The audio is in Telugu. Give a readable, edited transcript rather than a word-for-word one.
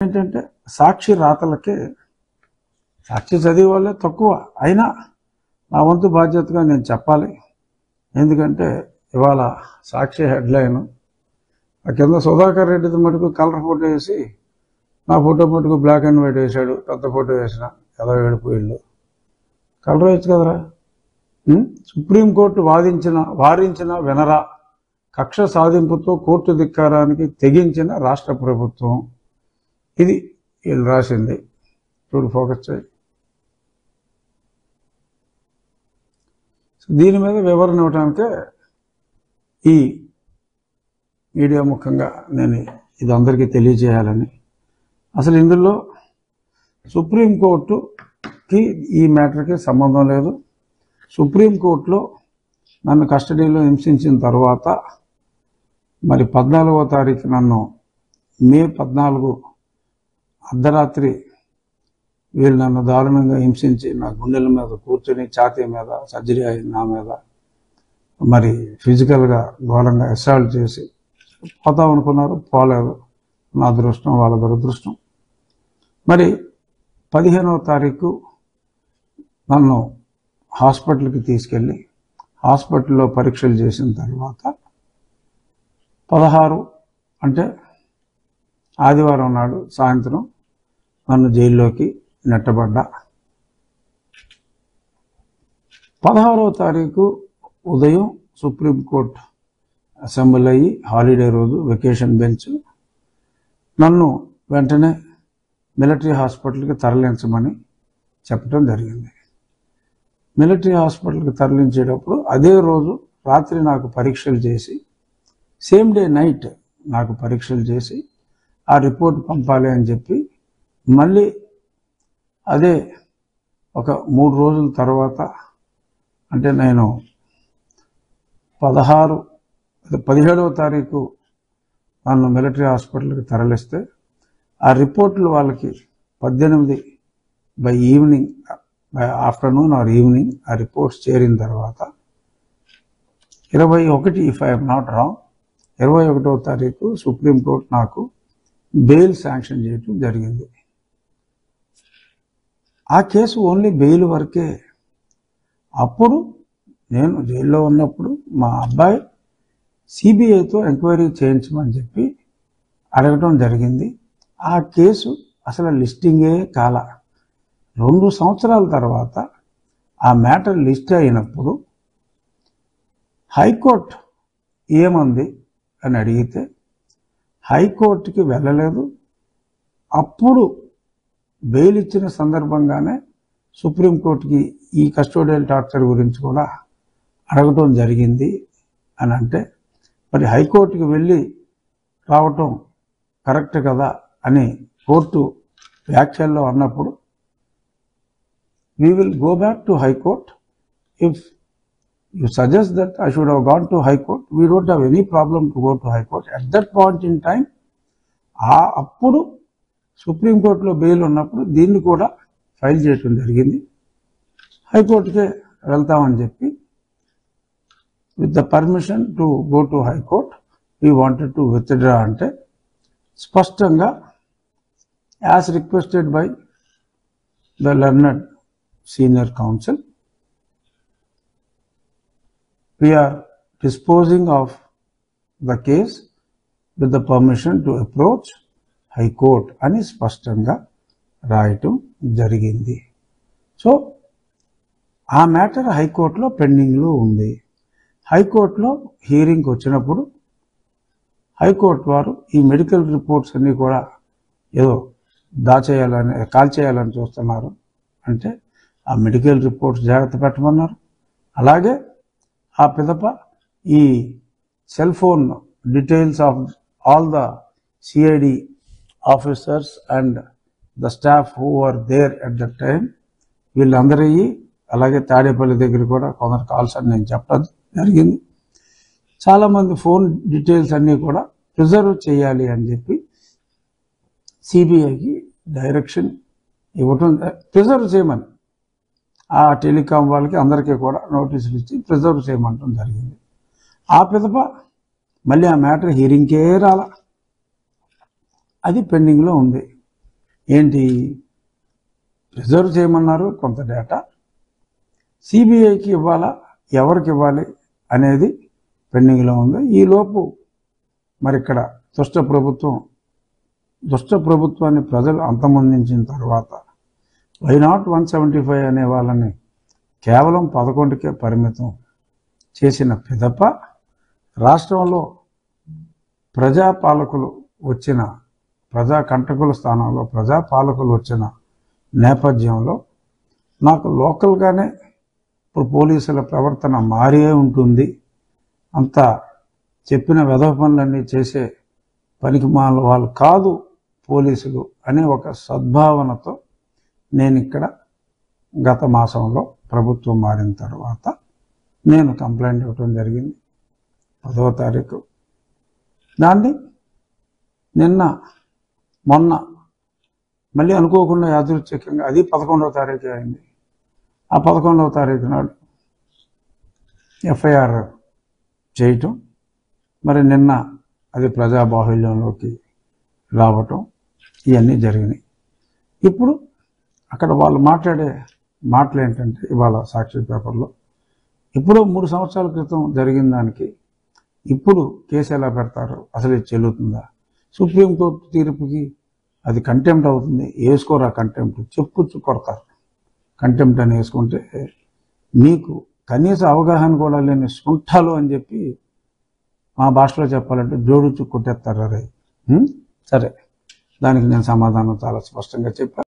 ఏంటంటే సాక్షి రాతలకే సాక్షి చదివే వాళ్ళే తక్కువ, అయినా నా వంతు బాధ్యతగా నేను చెప్పాలి. ఎందుకంటే ఇవాళ సాక్షి హెడ్లైన్ ఆ కింద సుధాకర్ రెడ్డిది మటుకు కలర్ ఫోటో వేసి నా ఫోటో మటుకు బ్లాక్ అండ్ వైట్ వేసాడు, పెద్ద ఫోటో వేసిన ఎలా ఏడిపోయిళ్ళు. కలర్ వేయచ్చు కదరా. సుప్రీంకోర్టు వారించిన వినరా, కక్ష సాధింపుతో కోర్టు ధిక్కారానికి తెగించిన రాష్ట్ర ప్రభుత్వం. ఇది వీళ్ళు రాసింది. చూడు, ఫోకస్ చేయి. దీని మీద వివరణ ఇవ్వడానికే ఈ మీడియా ముఖంగా నేను ఇది అందరికీ తెలియజేయాలని. అసలు ఇందులో సుప్రీంకోర్టుకి ఈ మ్యాటర్కి సంబంధం లేదు. సుప్రీంకోర్టులో నన్ను కస్టడీలో హింసించిన తర్వాత మరి 14వ తారీఖు నన్ను మే 14 అర్ధరాత్రి వీళ్ళు నన్ను దారుణంగా హింసించి నా గుండెల మీద కూర్చొని ఛాతీ మీద సర్జరీ అయింది నా మీద, మరి ఫిజికల్గా ఘోరంగా అసాల్ట్ చేసి పోతాం అనుకున్నారు, పోలేదు. నా అదృష్టం వాళ్ళ దురదృష్టం. మరి 15వ తారీఖు నన్ను హాస్పిటల్కి తీసుకెళ్ళి హాస్పిటల్లో పరీక్షలు చేసిన తర్వాత 16 అంటే ఆదివారం నాడు సాయంత్రం నన్ను జైల్లోకి నెట్టబడ్డా. 16వ తారీఖు ఉదయం సుప్రీంకోర్టు అసెంబ్లీ అయ్యి హాలిడే రోజు వెకేషన్ బెంచ్ నన్ను వెంటనే మిలిటరీ హాస్పిటల్కి తరలించమని చెప్పడం జరిగింది. మిలిటరీ హాస్పిటల్కి తరలించేటప్పుడు అదే రోజు రాత్రి నాకు పరీక్షలు చేసి సేమ్ డే నైట్ నాకు పరీక్షలు చేసి ఆ రిపోర్ట్ పంపాలి అని చెప్పి మళ్ళీ అదే ఒక 3 రోజుల తర్వాత అంటే నేను 17వ తారీఖు నన్ను మిలిటరీ హాస్పిటల్కి తరలిస్తే ఆ రిపోర్ట్లు వాళ్ళకి 18 by evening, afternoon or evening ఆ రిపోర్ట్స్ చేరిన తర్వాత 21 ఇఫ్ ఐఎమ్ నాట్ రాంగ్ 21వ తారీఖు సుప్రీంకోర్టు నాకు బెయిల్ శాంక్షన్ చేయడం జరిగింది. ఆ కేసు ఓన్లీ బెయిల్ వరకే. అప్పుడు నేను జైల్లో ఉన్నప్పుడు మా అబ్బాయి సిబిఐతో ఎంక్వైరీ చేయించమని చెప్పి అడగటం జరిగింది. ఆ కేసు అసలు లిస్టింగే కాల. 2 సంవత్సరాల తర్వాత ఆ మ్యాటర్ లిస్ట్ అయినప్పుడు హైకోర్టు ఏమంది అని అడిగితే హైకోర్టుకి వెళ్ళలేదు. అప్పుడు బెయిల్ ఇచ్చిన సందర్భంగానే సుప్రీంకోర్టుకి ఈ కస్టోడియల్ టార్చర్ గురించి కూడా అడగటం జరిగింది అని అంటే మరి హైకోర్టుకి వెళ్ళి రావటం కరెక్ట్ కదా అని కోర్టు వ్యాఖ్యల్లో అన్నప్పుడు we will go back to High Court. If you suggest that I should have gone to High Court, we don't have any problem to go to High Court. At that point in time, అప్పుడు సుప్రీంకోర్టులో బెయిల్ ఉన్నప్పుడు దీన్ని కూడా ఫైల్ చేయడం జరిగింది. హైకోర్టుకే వెళ్తామని చెప్పి with the permission to go to high court we wanted to withdraw అంటే స్పష్టంగా as requested by the learned senior counsel, we are disposing of the case with the permission to approach High Court అని స్పష్టంగా రాయటం జరిగింది. సో ఆ మ్యాటర్ హైకోర్టులో పెండింగ్లో ఉంది. హైకోర్టులో హియరింగ్కి వచ్చినప్పుడు హైకోర్టు వారు ఈ మెడికల్ రిపోర్ట్స్ అన్నీ కూడా ఏదో కాల్ చేయాలని చూస్తున్నారు అంటే ఆ మెడికల్ రిపోర్ట్స్ జాగ్రత్త పెట్టమన్నారు. అలాగే ఆ పిదప ఈ cell phone details of all the CID officers and the staff who are there at the time వీళ్ళందరూ అలాగే తాడేపల్లి దగ్గర కూడా కొందరు కాల్స్ అని నేను చెప్పడం జరిగింది. చాలామంది ఫోన్ డీటెయిల్స్ అన్నీ కూడా ప్రిజర్వ్ చేయాలి అని చెప్పి సిబిఐకి డైరెక్షన్ ఇవ్వటం, ప్రిజర్వ్ చేయమని ఆ టెలికాం వాళ్ళకి అందరికీ కూడా నోటీసులు ఇచ్చి ప్రిజర్వ్ చేయమంటం జరిగింది. ఆ పిదప మళ్ళీ ఆ మ్యాటర్ హియరింగ్కే రాల, అది పెండింగ్లో ఉంది. ఏంటి ప్రిజర్వ్ చేయమన్నారు కొంత డేటా, సిబిఐకి ఇవ్వాలా, ఎవరికి ఇవ్వాలి అనేది పెండింగ్లో ఉంది. ఈలోపు మరి ఇక్కడ దుష్ట ప్రభుత్వాన్ని ప్రజలు అంతమొందించిన తర్వాత వైనాట్ 175 అనే వాళ్ళని కేవలం 11కే పరిమితం చేసిన పిదప రాష్ట్రంలో ప్రజాకంటకుల స్థానంలో ప్రజాపాలకులు వచ్చిన నేపథ్యంలో నాకు లోకల్గానే ఇప్పుడు పోలీసుల ప్రవర్తన మారే ఉంటుంది, అంతా చెప్పిన వెధవ పనులన్నీ చేసే పనికిమాల వాళ్ళు కాదు పోలీసులు అనే ఒక సద్భావనతో నేను ఇక్కడ గత మాసంలో ప్రభుత్వం మారిన తర్వాత నేను కంప్లైంట్ ఇవ్వటం జరిగింది 10వ తారీఖు. దాన్ని మొన్న మళ్ళీ అనుకోకుండా యాదృచ్ఛికంగా అది 11వ తారీఖు అయింది. ఆ 11వ తారీఖు నాడు ఎఫ్ఐఆర్ చేయటం, మరి నిన్న అది ప్రజాబాహుల్యంలోకి రావటం, ఇవన్నీ జరిగినాయి. ఇప్పుడు అక్కడ వాళ్ళు మాట్లాడే మాటలు ఏంటంటే ఇవాళ సాక్షి పేపర్లో ఇప్పుడు 3 సంవత్సరాల క్రితం జరిగిన దానికి ఇప్పుడు కేసు ఎలా పెడతారు, అసలు ఇది చెల్లుతుందా, సుప్రీంకోర్టు తీర్పుకి అది కంటెంప్ట్ అవుతుంది, వేసుకోరా కంటెంప్ట్ చెప్పుచ్చు కొడతారు. కంటెంప్ట్ అని వేసుకుంటే మీకు కనీస అవగాహన కూడా లేని సుంఠాలు అని చెప్పి మా భాషలో చెప్పాలంటే జోడుచు కొట్టేస్తారు. అరే సరే, దానికి నేను సమాధానం చాలా స్పష్టంగా చెప్పాను.